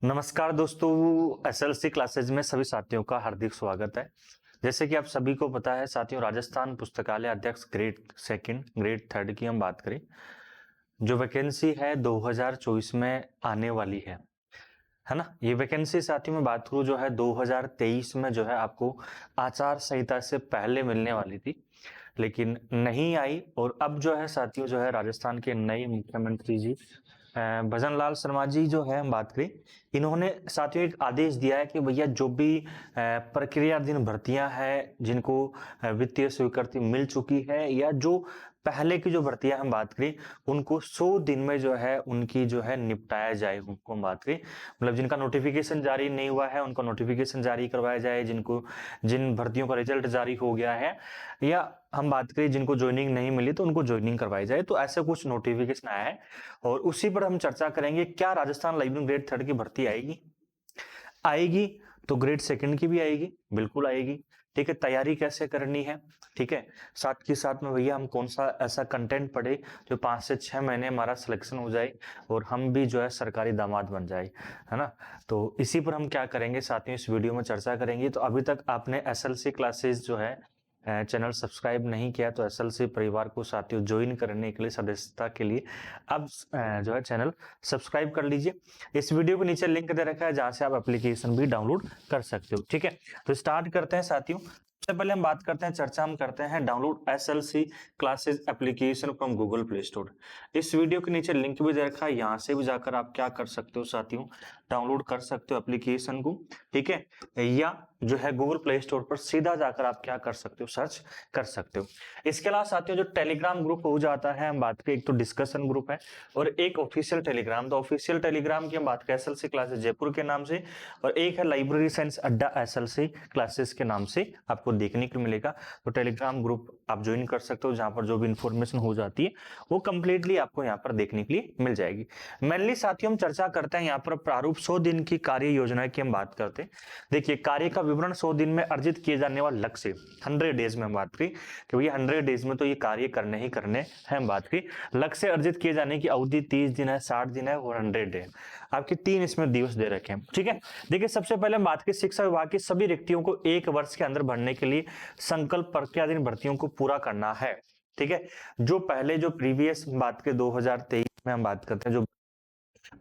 नमस्कार दोस्तों, SLC classes में सभी साथियों का हार्दिक स्वागत है। जैसे कि आप सभी को पता है साथियों, राजस्थान पुस्तकालय अध्यक्ष ग्रेड सेकंड ग्रेड थर्ड की हम बात करें, जो वैकेंसी है 2024 में आने वाली है ना। ये वैकेंसी साथियों में बात करूं जो है 2023 में जो है आपको आचार संहिता से पहले मिलने वाली थी, लेकिन नहीं आई। और अब जो है साथियों जो है राजस्थान के नए मुख्यमंत्री जी भजन लाल शर्मा जी जो है हम बात करें, इन्होंने साथियों एक आदेश दिया है कि भैया जो भी प्रक्रियाधीन भर्तियां हैं, जिनको वित्तीय स्वीकृति मिल चुकी है या जो पहले की जो भर्तियां हम बात करें, उनको 100 दिन में जो है उनकी जो है निपटाया जाए। उनको हम बात करें मतलब जिनका नोटिफिकेशन जारी नहीं हुआ है उनको नोटिफिकेशन जारी करवाया जाए, जिन भर्तियों का रिजल्ट जारी हो गया है या हम बात करें जिनको ज्वाइनिंग नहीं मिली तो उनको ज्वाइनिंग करवाई जाए। तो ऐसे कुछ नोटिफिकेशन आया है और उसी पर हम चर्चा करेंगे। क्या राजस्थान लाइब्रेरी ग्रेड थर्ड की भर्ती आएगी तो ग्रेड सेकंड की भी आएगी, बिल्कुल आएगी। ठीक है, तैयारी कैसे करनी है, ठीक है, साथ के साथ में भैया हम कौन सा ऐसा कंटेंट पढ़े जो 5 से 6 महीने हमारा सिलेक्शन हो जाए और हम भी जो है सरकारी दामाद बन जाए, है ना। तो इसी पर हम क्या करेंगे साथियों, इस वीडियो में चर्चा करेंगे। तो अभी तक आपने एसएलसी क्लासेस जो है चैनल सब्सक्राइब नहीं किया तो एसएलसी परिवार को साथियों ज्वाइन करने के लिए, सदस्यता के लिए अब जो है चैनल सब्सक्राइब कर लीजिए। इस वीडियो के नीचे लिंक दे रखा है जहां से आप एप्लीकेशन भी डाउनलोड कर सकते हो। ठीक है, तो स्टार्ट करते हैं साथियों। सबसे पहले हम बात करते हैं, चर्चा हम करते हैं download SLC classes application from Google play store. इस वीडियो के नीचे लिंक भी दे रखा है, यहाँ से भी जाकर आप क्या कर सकते हो साथियों, डाउनलोड कर सकते हो एप्लीकेशन को। ठीक है, या जो है गूगल प्ले स्टोर पर सीधा जाकर आप क्या कर सकते हो, सर्च कर सकते हो। इसके अलावा साथियों जो टेलीग्राम ग्रुप हो जाता है, हम बात करें एक तो डिस्कशन ग्रुप है और एक ऑफिशियल टेलीग्राम। तो ऑफिशियल टेलीग्राम की हम बात करें एसएलसी क्लासेस जयपुर के नाम से, और एक है लाइब्रेरी साइंस अड्डा एसएलसी क्लासेस के नाम से आपको देखने को मिलेगा। तो टेलीग्राम ग्रुप आप ज्वाइन कर सकते हो, जहां पर जो भी इंफॉर्मेशन हो जाती है वो कंप्लीटली आपको यहाँ पर देखने के लिए मिल जाएगी। मेनली साथियों हम चर्चा करते हैं यहाँ पर प्रारूप 100 दिन की कार्य योजना की हम बात करते हैं। देखिए, कार्य का विवरण 100 दिन में अर्जित किए जाने वाला लक्ष्य 100 डेज में हम बात करें कि भैया 100 डेज में तो ये कार्य करने ही करने हैं। हम बात करें लक्ष्य अर्जित किए जाने की अवधि 30 दिन है, 60 दिन है और 100 डे। आपके 3 इसमें दिवस दे रखे हैं। ठीक है, देखिए सबसे पहले हम बात करें शिक्षा विभाग की सभी रिक्तियों को 1 वर्ष के अंदर भरने के लिए संकल्प प्रक्रियाधीन भर्तियों को पूरा करना है। ठीक है, जो पहले जो प्रीवियस बात के 2023 में हम बात करते हैं जो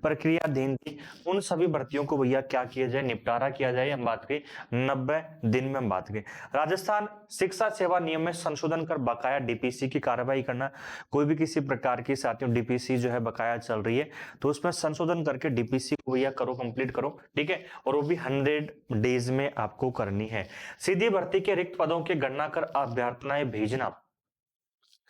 प्रक्रियाधीन थी, उन सभी भर्तियों को भैया क्या किया जाए, निपटारा किया जाए। हम बात करें 90 दिन में हम बात करें राजस्थान शिक्षा सेवा नियम में संशोधन कर बकाया डीपीसी की कार्रवाई करना। कोई भी किसी प्रकार की साथियों डीपीसी जो है बकाया चल रही है तो उसमें संशोधन करके डीपीसी को भैया करो, कंप्लीट करो। ठीक है, और वो भी 100 डेज में आपको करनी है। सीधी भर्ती के रिक्त पदों की गणना कर अभ्यर्थनाएं भेजना।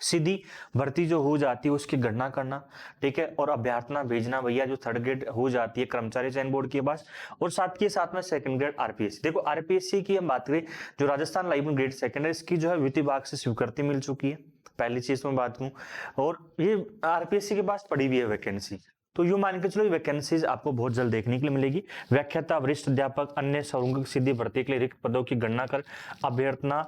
सीधी भर्ती जो हो जाती है उसकी गणना करना, ठीक है, और अभ्यर्थना भेजना भैया जो 3rd ग्रेड हो जाती है कर्मचारी चयन बोर्ड के पास, और साथ के साथ में 2nd ग्रेड आरपीएससी। देखो आरपीएससी की हम बात करें, जो राजस्थान लाइब्रेरी ग्रेड सेकंड है, इसकी जो है वित्त विभाग से स्वीकृति मिल चुकी है, पहली चीज में बात करूं। और ये आरपीएससी के पास पड़ी हुई है वैकेंसी, तो यू मान के चलो वैकेंसीज आपको बहुत जल्द देखने के लिए मिलेगी। व्याख्याता, वरिष्ठ अध्यापक, अन्य संवर्ग सीधी भर्ती के लिए रिक्त पदों की गणना कर अभ्यर्थना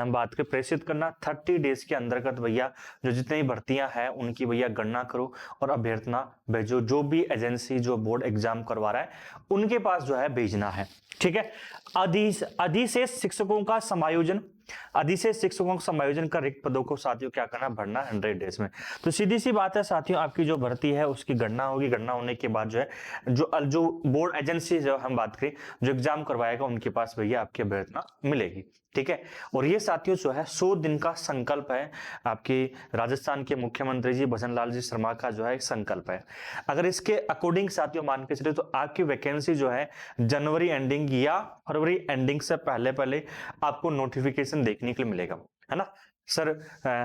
बात के प्रेषित करना। 30 डेज के अंतर्गत भैया जो जितनी भर्तियां हैं उनकी भैया गणना करो और अभ्यर्थना भेजो। जो भी एजेंसी जो बोर्ड एग्जाम करवा रहा है उनके पास जो है भेजना है। ठीक है, अधिशेष शिक्षकों का समायोजन, अधिशेष शिक्षकों का समायोजन कर रिक्त पदों को साथियों क्या करना, भरना 100 डेज में। तो सीधी सी बात है साथियों, आपकी जो भर्ती है उसकी गणना होगी। गणना होने के बाद जो है जो बोर्ड एजेंसी जो हम बात करें जो एग्जाम करवाएगा उनके पास भैया आपकी अभ्यर्थना मिलेगी। ठीक है, और ये साथियों जो है 100 दिन का संकल्प है, आपके राजस्थान के मुख्यमंत्री जी भजन लाल जी शर्मा का जो है संकल्प है। अगर इसके अकॉर्डिंग साथियों मान के चले तो आपकी वैकेंसी जो है जनवरी एंडिंग या फरवरी एंडिंग से पहले पहले आपको नोटिफिकेशन देखने के लिए मिलेगा, है ना। सर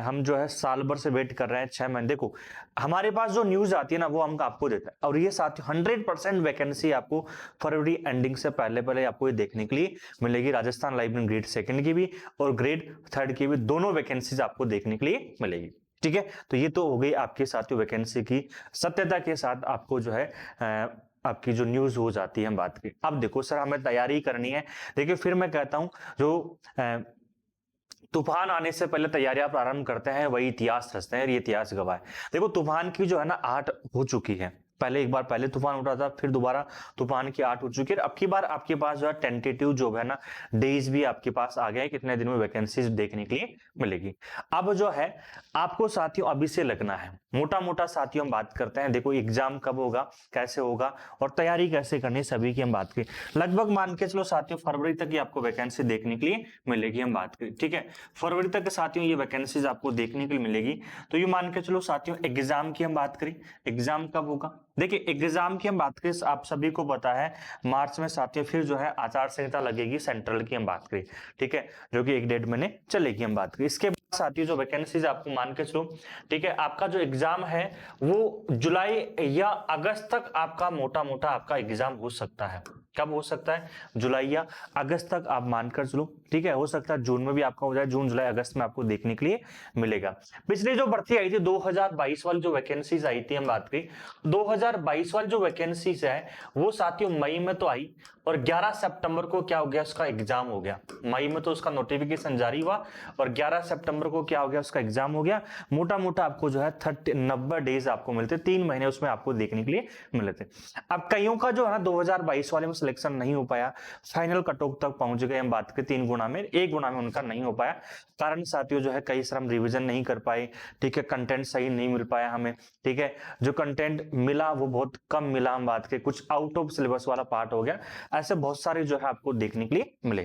हम जो है साल भर से वेट कर रहे हैं, 6 महीने। देखो हमारे पास जो न्यूज आती है ना वो हम आपको देते हैं, और ये साथ 100% वैकेंसी आपको फरवरी एंडिंग से पहले पहले आपको ये देखने के लिए मिलेगी। राजस्थान लाइब्रेरी ग्रेड सेकंड की भी और ग्रेड थर्ड की भी दोनों वैकेंसीज आपको देखने के लिए मिलेगी। ठीक है, तो ये तो हो गई आपके साथियों वैकेंसी की सत्यता के साथ आपको जो है आपकी जो न्यूज हो जाती है हम बात की। अब देखो सर हमें तैयारी करनी है। देखिए फिर मैं कहता हूं जो तूफान आने से पहले तैयारियां प्रारंभ करते हैं वही इतिहास रचते हैं, ये इतिहास गवाह है। देखो तूफान की जो है ना 8 हो चुकी है, पहले एक बार पहले तूफान उठा था, फिर दोबारा तूफान की 8 उठ चुकी है। अब की बार आपके पास जो है टेंटेटिव जो है ना डेज भी आपके पास आ गए, कितने दिन में वैकेंसीज देखने के लिए मिलेगी। अब जो है आपको साथियों अभी से लगना है, मोटा मोटा साथियों हम बात करते हैं। देखो एग्जाम कब होगा, कैसे होगा और तैयारी कैसे करनी, सभी की हम बात करें। लगभग मान के चलो साथियों फरवरी तक ही आपको वैकेंसी देखने के लिए मिलेगी, हम बात करें, ठीक है। फरवरी तक साथियों ये वैकेंसीज आपको देखने के लिए मिलेगी। तो ये मान के चलो साथियों एग्जाम की हम बात करें, एग्जाम कब होगा। देखिए एग्जाम की हम बात करें, आप सभी को पता है मार्च में साथियों फिर जो है आचार संहिता लगेगी सेंट्रल की, हम बात करें, ठीक है, जो कि 1-1.5 महीने चलेगी, हम बात करें। इसके बाद साथियों जो वैकेंसीज आपको मान के चलो, ठीक है, आपका जो एग्जाम है वो जुलाई या अगस्त तक आपका मोटा मोटा आपका एग्जाम हो सकता है। कब हो सकता है, जुलाई या अगस्त तक आप मानकर चलो, ठीक है। हो सकता है जून में भी आपका हो जाए, जून जुलाई अगस्त में आपको देखने के लिए मिलेगा। पिछली जो भर्ती आई थी 2022 वाली जो वैकेंसीज आई थी, हम बात करें 2022 वाली जो वैकेंसीज है वो साथियों मई में तो आई और 11 सितंबर को क्या हो गया, उसका एग्जाम हो गया। मई में तो उसका नोटिफिकेशन जारी हुआ और 11 सितंबर को क्या हो गया, उसका एग्जाम हो गया। मोटा मोटा आपको जो है 90 डेज आपको मिलते, 3 महीने उसमें आपको देखने के लिए मिले थे। अब कईयों का जो है ना 2022 वाले में सिलेक्शन नहीं हो पाया, फाइनल कट ऑफ तक पहुंच गए, हम बात करें 3 गुना में, 1 गुना में उनका नहीं हो पाया। कारण साथियों जो है कई सारे हम रिविजन नहीं कर पाए, ठीक है, कंटेंट सही नहीं मिल पाया हमें, ठीक है, जो कंटेंट मिला वो बहुत कम मिला, हम बात करें कुछ आउट ऑफ सिलेबस वाला पार्ट हो गया। ऐसे बहुत सारे जो है आपको देखने के लिए मिले।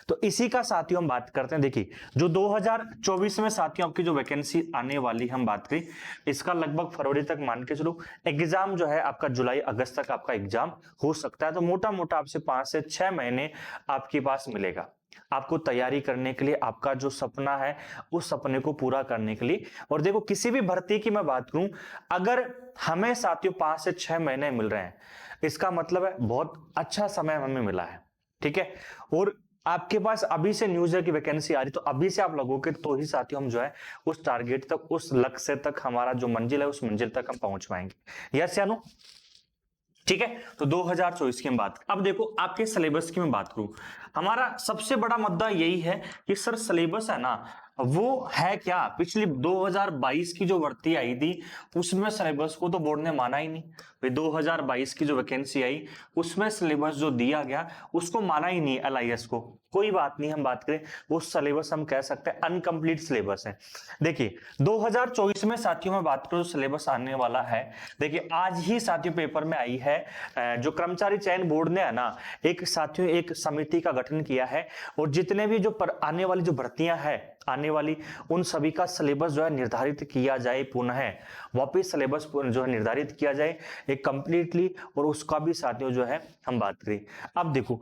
तो इसी का साथियों हम बात करते हैं। देखिए जो 2024 में साथियों आपकी जो वैकेंसी आने वाली हम बात करें, इसका लगभग फरवरी तक मान के चलो, एग्जाम जो है आपका जुलाई अगस्त तक आपका एग्जाम हो सकता है। तो मोटा मोटा आपसे 5 से 6 महीने आपके पास मिलेगा आपको तैयारी करने के लिए, आपका जो सपना है उस सपने को पूरा करने के लिए। और देखो किसी भी भर्ती की मैं बात करूं, अगर हमें साथियों 5 से 6 महीने मिल रहे हैं, इसका मतलब है बहुत अच्छा समय हमें मिला है, ठीक है। और आपके पास अभी से न्यूज है कि वैकेंसी आ रही, तो अभी से आप लगोगे तो ही साथियों हम जो है उस टारगेट तक, उस लक्ष्य तक, हमारा जो मंजिल है उस मंजिल तक हम पहुंच पाएंगे। यस या नो, ठीक है। तो 2024 की हम बात, अब देखो आपके सिलेबस की मैं बात करूं, हमारा सबसे बड़ा मुद्दा यही है कि सर सिलेबस है ना वो है क्या। पिछली 2022 की जो भर्ती आई थी उसमें सिलेबस को तो बोर्ड ने माना ही नहीं। भाई 2022 की जो वैकेंसी आई उसमें सिलेबस जो दिया गया उसको माना ही नहीं LIS को। कोई बात नहीं, हम बात करें वो सिलेबस हम कह सकते हैं अनकंप्लीट सिलेबस है। देखिए 2024 में साथियों में बात करूं सिलेबस आने वाला है। देखिए आज ही साथियों पेपर में आई है, जो कर्मचारी चयन बोर्ड ने है ना एक साथियों एक समिति का गठन किया है और जितने भी जो आने वाली जो भर्तियां है आने वाली उन सभी का सिलेबस जो है निर्धारित किया जाए, पुनः वापिस सिलेबस जो है निर्धारित किया जाए एक कंप्लीटली, और उसका भी साथियों जो है हम बात करें। अब देखो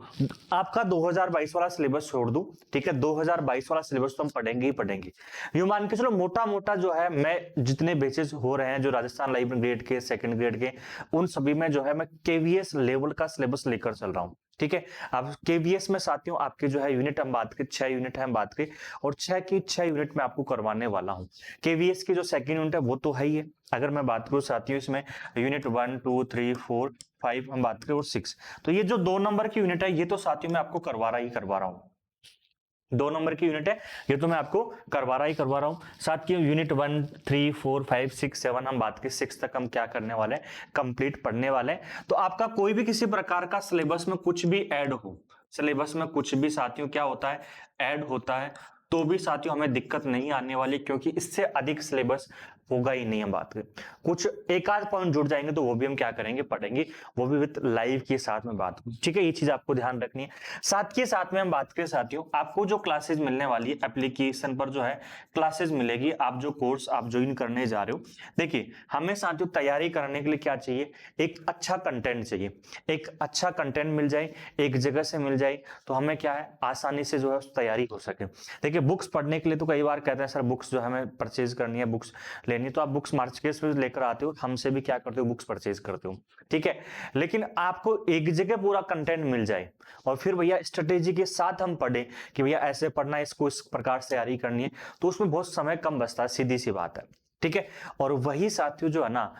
आपका 2022 वाला सिलेबस छोड़ दूं, ठीक है, 2022 वाला सिलेबस तो हम पढ़ेंगे ही पढ़ेंगे। यूं मान के चलो मोटा मोटा जो है मैं जितने बैचेस हो रहे हैं जो राजस्थान लाइव ग्रेड के, सेकंड ग्रेड के, उन सभी में जो है मैं KVS लेवल का सिलेबस लेकर चल रहा हूं, ठीक है। अब KVS में साथियों आपके जो है यूनिट हम बात करें 6 यूनिट है हम बात करें, और 6 की 6 यूनिट में आपको करवाने वाला हूं। KVS की जो सेकंड यूनिट है वो तो है ही है। अगर मैं बात करूं साथियों इसमें यूनिट 1 2 3 4 5 हम बात करें और 6, तो ये जो 2 नंबर की यूनिट है ये तो साथियों मैं आपको करवा रहा हूं। 2 नंबर की यूनिट है ये तो मैं आपको करवा रहा हूं। साथ की यूनिट 1 3 4 5 6 7 हम बात की 6 तक हम क्या करने वाले हैं, कंप्लीट पढ़ने वाले हैं। तो आपका कोई भी किसी प्रकार का सिलेबस में कुछ भी ऐड हो, सिलेबस में कुछ भी साथियों क्या होता है ऐड होता है, तो भी साथियों हमें दिक्कत नहीं आने वाली, क्योंकि इससे अधिक सिलेबस होगा ही नहीं। हम बात करें कुछ एक आध पॉइंट जुड़ जाएंगे तो वो भी हम क्या करेंगे पढ़ेंगे, वो भी विद लाइव के साथ में बात करूं, ठीक है। ये चीज आपको ध्यान रखनी है। साथ के साथ में हम बात करें साथियों आपको जो क्लासेस मिलने वाली है एप्लीकेशन पर जो है क्लासेस मिलेगी, आप जो कोर्स आप ज्वाइन करने जा रहे हो। देखिए हमें साथियों तैयारी करने के लिए क्या चाहिए, एक अच्छा कंटेंट चाहिए। एक अच्छा कंटेंट मिल जाए, एक जगह से मिल जाए, तो हमें क्या है आसानी से जो है तैयारी हो सके। देखिए बुक्स पढ़ने के लिए तो कई बार कहते हैं सर बुक्स जो हमें परचेज करनी है, बुक्स लेनी, तो आप बुक्स मार्केट से लेकर आते हो, हमसे भी क्या करते हो बुक्स परचेज करते हो, ठीक है। लेकिन आपको एक जगह पूरा कंटेंट मिल जाए और फिर भैया स्ट्रेटेजी के साथ हम पढ़े कि भैया ऐसे पढ़ना है, इसको इस प्रकार से तैयारी करनी है, तो उसमें बहुत समय कम बचता है, सीधी सी बात है, ठीक है। और वही साथियों जो है ना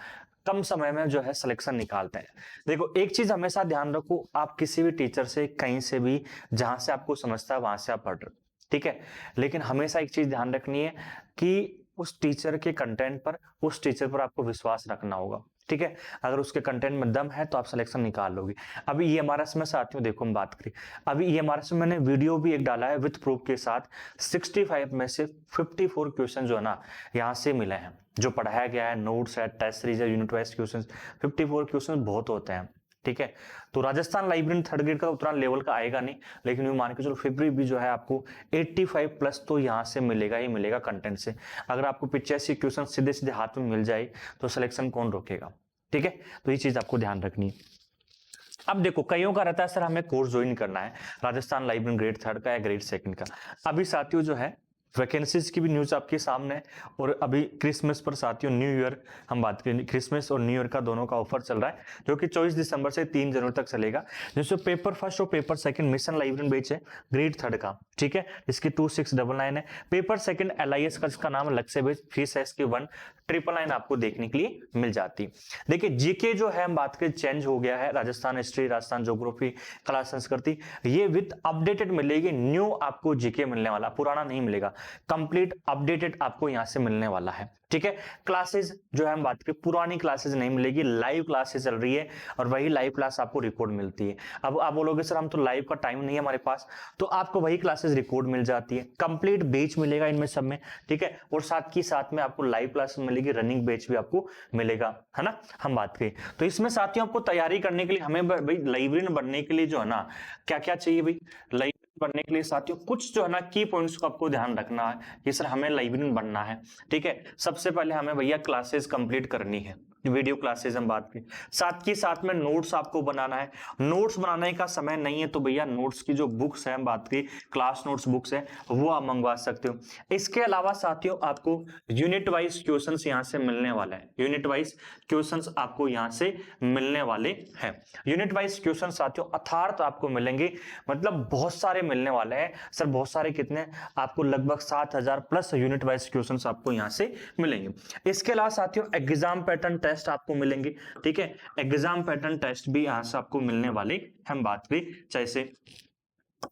कम समय में जो है सिलेक्शन निकालते हैं। देखो एक चीज हमेशा ध्यान रखो, आप किसी भी टीचर से कहीं से भी जहां से आपको समझता है वहां से आप पढ़ रहे हो, ठीक है। लेकिन हमेशा एक चीज ध्यान रखनी है कि उस टीचर के कंटेंट पर, उस टीचर पर आपको विश्वास रखना होगा, ठीक है, अगर उसके कंटेंट में दम है तो आप सिलेक्शन निकाल लोगे। अभी EMRS में साथियों देखो हम बात करें, अभी EMRS में मैंने वीडियो भी एक डाला है विथ प्रूफ के साथ। 65 में से 54 क्वेश्चन जो है ना यहाँ से मिले हैं, जो पढ़ाया गया है, नोट्स है, टेस्ट सीरीज है, यूनिट वाइज क्वेश्चन। 54 क्वेश्चन बहुत होते हैं, ठीक है। तो राजस्थान लाइब्रेरी थर्ड ग्रेड का उतना लेवल का आएगा नहीं, लेकिन ये मान के चलो फिर भी जो है आपको 85 प्लस तो यहाँ से मिलेगा ही मिलेगा कंटेंट से। अगर आपको 85 क्वेश्चन सीधे सीधे हाथ में मिल जाए तो सिलेक्शन कौन रोकेगा, ठीक है। तो ये चीज आपको ध्यान रखनी है। अब देखो कईयों का रहता है सर हमें कोर्स ज्वाइन करना है राजस्थान लाइब्रेरी ग्रेड थर्ड का या ग्रेड सेकंड का। अभी साथियों जो है वैकेंसीज की भी न्यूज आपके सामने है, और अभी क्रिसमस पर साथियों न्यू ईयर हम बात करें, क्रिसमस और न्यू ईयर का दोनों का ऑफर चल रहा है, जो कि 24 दिसंबर से 3 जनवरी तक चलेगा। जिसमें पेपर फर्स्ट और paper second mission library batch है ग्रेड थर्ड का, ठीक है, इसकी 2699 है। पेपर सेकंड LIS का जिसका नाम अलग से बैच, फीस है इसकी 1999 आपको देखने के लिए मिल जाती है। देखिए जीके जो है हम बात करें चेंज हो गया है, राजस्थान हिस्ट्री, राजस्थान ज्योग्राफी, कला संस्कृति, ये विद अपडेटेड मिलेगी, न्यू आपको जीके मिलने वाला, पुराना नहीं मिलेगा, कंप्लीट अपडेटेड आपको यहां से मिलने वाला है, ठीक है। क्लासेस जो है हम बात करें पुरानी क्लासेस नहीं मिलेगी, लाइव क्लासेस चल रही है और वही लाइव क्लास आपको रिकॉर्ड मिलती है। अब आप बोलोगे सर हम तो लाइव का टाइम नहीं है हमारे पास, तो आपको वही क्लासेस रिकॉर्ड मिल जाती है, कंप्लीट बैच मिलेगा इनमें सब में, ठीक है। और साथ ही साथ में आपको लाइव क्लास मिलेगी, रनिंग बैच भी आपको मिलेगा, है ना। हम बात करें तो इसमें साथियों आपको तैयारी करने के लिए हमें भाई लाइब्रेरियन बनने के लिए जो है ना क्या क्या चाहिए भाई, बनने के लिए साथियों कुछ जो है ना की पॉइंट्स को आपको ध्यान रखना है कि सर हमें लाइब्रेरियन बनना है, ठीक है। सबसे पहले हमें भैया क्लासेस कंप्लीट करनी है, वीडियो क्लासेस हम बात करें, साथ के साथ में नोट्स आपको बनाना है। नोट्स बनाने का समय नहीं है तो भैया नोट्स की जो बुक्स है हम बात करें क्लास नोट्स बुक्स है वो आप मंगवा सकते हो। इसके अलावा साथियों आपको यूनिट वाइज क्वेश्चंस यहां से मिलने वाला है, यूनिट वाइज क्वेश्चंस आपको यहां से मिलने वाले हैं। यूनिट वाइज क्वेश्चन साथियों अर्थात आपको मिलेंगे, मतलब बहुत सारे मिलने वाले हैं सर, बहुत सारे कितने, आपको लगभग 7000 प्लस यूनिट वाइज क्वेश्चंस आपको यहां से मिलेंगे। इसके अलावा साथियों एग्जाम पैटर्न टेस्ट आपको मिलेंगे, ठीक है, एग्जाम पैटर्न टेस्ट भी यहां से आपको मिलने वाले हम बात करें जैसे।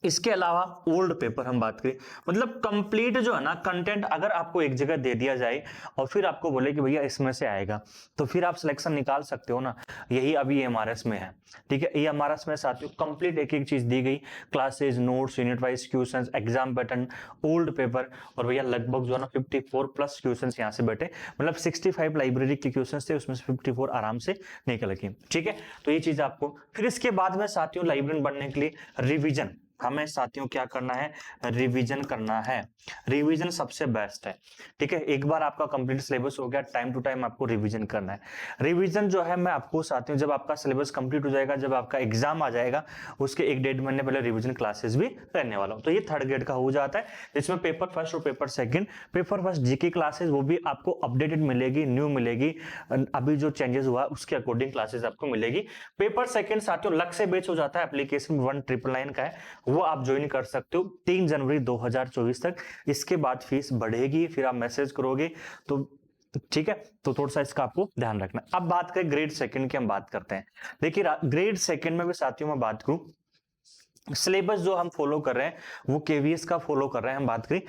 इसके अलावा ओल्ड पेपर हम बात करें, मतलब कंप्लीट जो है ना कंटेंट अगर आपको एक जगह दे दिया जाए और फिर आपको बोले कि भैया इसमें से आएगा तो फिर आप सिलेक्शन निकाल सकते हो ना, यही अभी EMRS में है, ठीक है। EMRS में साथियों कंप्लीट एक एक चीज दी गई, classes, notes, unit wise questions, exam pattern, old paper, और भैया लगभग जो है ना 54 प्लस क्वेश्चंस यहाँ से बैठे, मतलब 65 लाइब्रेरी के क्वेश्चंस थे उसमें से 54 आराम से निकल गए, ठीक है। तो ये चीज आपको फिर इसके बाद में साथियों लाइब्रेरियन बनने के लिए रिविजन, हमें साथियों क्या करना है, रिवीजन करना है। रिवीजन सबसे बेस्ट है, ठीक है। एक बार आपका कंप्लीट सिलेबस हो गया, टाइम टू टाइम आपको रिवीजन करना है। रिवीजन जो है मैं आपको साथियों जब आपका सिलेबस कंप्लीट हो जाएगा, जब आपका एग्जाम आ जाएगा उसके 1-1.5 महीने पहले रिवीजन क्लासेस भी करने वाला हूं। तो ये थर्ड ग्रेड का हो जाता है, जिसमें पेपर फर्स्ट और paper second, paper first GK classes वो भी आपको अपडेटेड मिलेगी, न्यू मिलेगी, अभी जो चेंजेस हुआ उसके अकॉर्डिंग क्लासेस आपको मिलेगी। पेपर सेकंड साथियों लक से बैच हो जाता है, एप्लीकेशन 1999 का है, वो आप ज्वाइन कर सकते हो 3 जनवरी 2024 तक। इसके बाद फीस बढ़ेगी, फिर आप मैसेज करोगे तो ठीक है, तो थोड़ा सा इसका आपको ध्यान रखना। अब बात करें ग्रेड सेकंड की, हम बात करते हैं। देखिए ग्रेड सेकंड में भी साथियों मैं बात करूं, सिलेबस जो हम फॉलो कर रहे हैं वो KVS का फॉलो कर रहे हैं हम बात करें,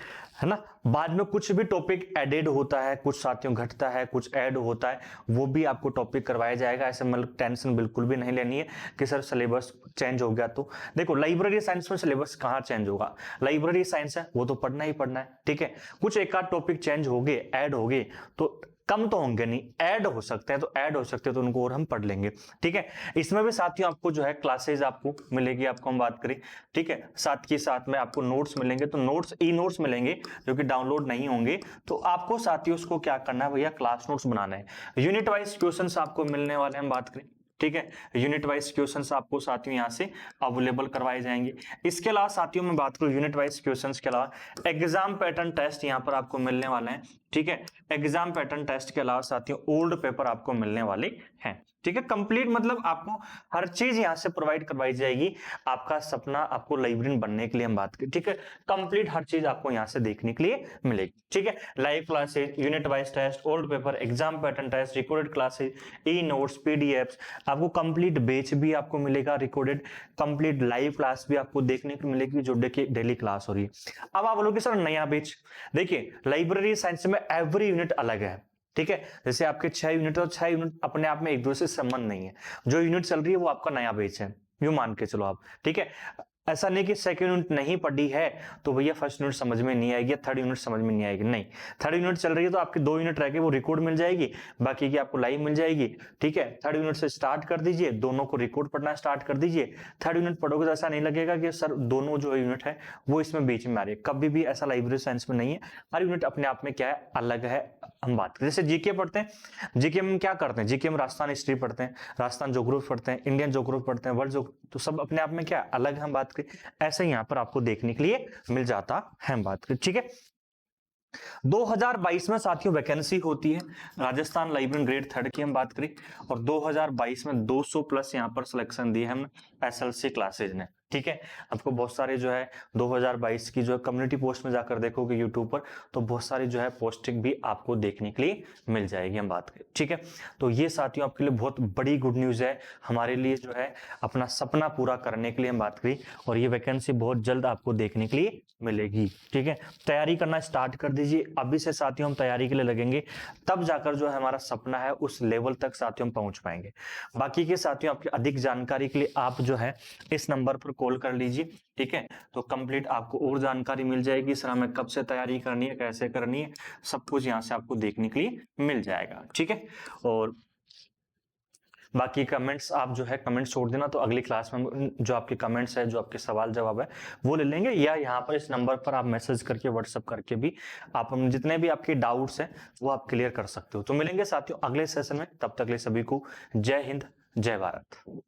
है ना। बाद में कुछ भी टॉपिक एडेड होता है, कुछ साथियों घटता है, कुछ ऐड होता है, वो भी आपको टॉपिक करवाया जाएगा। ऐसे मतलब टेंशन बिल्कुल भी नहीं लेनी है कि सर सिलेबस चेंज हो गया। तो देखो लाइब्रेरी साइंस में सिलेबस कहाँ चेंज होगा, लाइब्रेरी साइंस है वो तो पढ़ना ही पढ़ना है, ठीक है। कुछ एक आध टॉपिक चेंज हो गए, ऐड हो गए, तो कम तो होंगे नहीं, ऐड हो सकते हैं, तो ऐड हो सकते हैं तो उनको और हम पढ़ लेंगे, ठीक है। इसमें भी साथियों आपको जो है क्लासेस आपको मिलेगी, आपको हम बात करें, ठीक है। साथ के साथ में आपको नोट्स मिलेंगे, तो नोट्स नोट्स मिलेंगे जो कि डाउनलोड नहीं होंगे, तो आपको साथियों उसको क्या करना है भैया, क्लास नोट्स बनाना है। यूनिट वाइज क्वेश्चंस आपको मिलने वाले हम बात करें, ठीक है। यूनिट वाइज क्वेश्चंस आपको साथियों यहाँ से अवेलेबल करवाए जाएंगे। इसके अलावा साथियों में बात करूं यूनिट वाइज क्वेश्चंस के अलावा एग्जाम पैटर्न टेस्ट यहाँ पर आपको मिलने वाले हैं, ठीक है। एग्जाम पैटर्न टेस्ट के अलावा साथियों ओल्ड पेपर आपको मिलने वाले हैं, ठीक है। कंप्लीट मतलब आपको हर चीज यहाँ से प्रोवाइड करवाई जाएगी, आपका सपना आपको लाइब्रेरियन बनने के लिए हम बात करें, ठीक है। कंप्लीट हर चीज आपको यहाँ से देखने के लिए मिलेगी, ठीक है। Live classes, unit wise test, old paper, exam pattern test, recorded classes, notes, PDFs, आपको कंप्लीट बैच भी आपको मिलेगा, रिकॉर्डेड कंप्लीट लाइव क्लास भी आपको देखने को मिलेगी जो डेली क्लास हो रही है। अब आप बोलोगे सर नया बैच, देखिए लाइब्रेरी साइंस में एवरी यूनिट अलग है, ठीक है। जैसे आपके 6 यूनिट और 6 यूनिट अपने आप में एक दूसरे से संबंध नहीं है, जो यूनिट चल रही है वो आपका नया बैच है, यूं मान के चलो आप, ठीक है। ऐसा नहीं कि सेकंड यूनिट नहीं पढ़ी है तो भैया फर्स्ट यूनिट समझ में नहीं आएगी, थर्ड यूनिट समझ में नहीं आएगी, नहीं। थर्ड यूनिट चल रही है तो आपकी 2 यूनिट रह गए, वो रिकॉर्ड मिल जाएगी, बाकी की आपको लाइव मिल जाएगी, ठीक है। थर्ड यूनिट से स्टार्ट कर दीजिए, दोनों को रिकॉर्ड पढ़ना स्टार्ट कर दीजिए। थर्ड यूनिट पढ़ोगे तो ऐसा नहीं लगेगा कि सर दोनों जो यूनिट है वो इसमें बीच में आ रही है, कभी भी ऐसा लाइब्रेरी साइंस में नहीं है। हर यूनिट अपने आप में क्या है, अलग है। हम बात करें जैसे जीके पढ़ते हैं, जीके में क्या करते हैं, जीके में राजस्थान हिस्ट्री पढ़ते हैं, राजस्थान ज्योग्राफी पढ़ते हैं, इंडियन ज्योग्राफी पढ़ते हैं, वर्ल्ड ज्योग्राफी, तो सब अपने आप में क्या अलग है। हम बात करें ऐसे ही यहाँ पर आपको देखने के लिए मिल जाता है। हम बात करें, ठीक है। 2022 में साथियों वैकेंसी होती है राजस्थान लाइब्रेरी ग्रेड थर्ड की हम बात करें, और 2022 में 200 प्लस यहाँ पर सिलेक्शन दिए हम एसएलसी क्लासेज ने, ठीक है। आपको बहुत सारे जो है 2022 की जो है कम्युनिटी पोस्ट में जाकर देखोगे यूट्यूब पर, तो बहुत सारी जो है पोस्टिंग भी आपको देखने के लिए मिल जाएगी। हम बात करें, ठीक है। तो ये साथियों आपके लिए बहुत बड़ी गुड न्यूज है, हमारे लिए जो है अपना सपना पूरा करने के लिए हम बात करें, और ये वैकेंसी बहुत जल्द आपको देखने के लिए मिलेगी, ठीक है। तैयारी करना स्टार्ट कर दीजिए अभी से साथियों, हम तैयारी के लिए लगेंगे, तब जाकर जो है हमारा सपना है उस लेवल तक साथियों हम पहुंच पाएंगे। बाकी के साथियों आपकी अधिक जानकारी के लिए आप जो है इस नंबर पर कॉल कर लीजिए, ठीक है। तो कंप्लीट आपको और जानकारी मिल जाएगी, सर हमें कब से तैयारी करनी है, कैसे करनी है, सब कुछ यहाँ से आपको देखने के लिए मिल जाएगा, ठीक है। और बाकी कमेंट्स आप जो है कमेंट्स छोड़ देना, तो अगली क्लास में जो आपके कमेंट्स है, जो आपके सवाल जवाब है वो ले लेंगे, या यहाँ पर इस नंबर पर आप मैसेज करके व्हाट्सएप करके भी आप जितने भी आपके डाउट्स हैं वो आप क्लियर कर सकते हो। तो मिलेंगे साथियों अगले सेशन में, तब तक ले सभी को जय हिंद, जय भारत।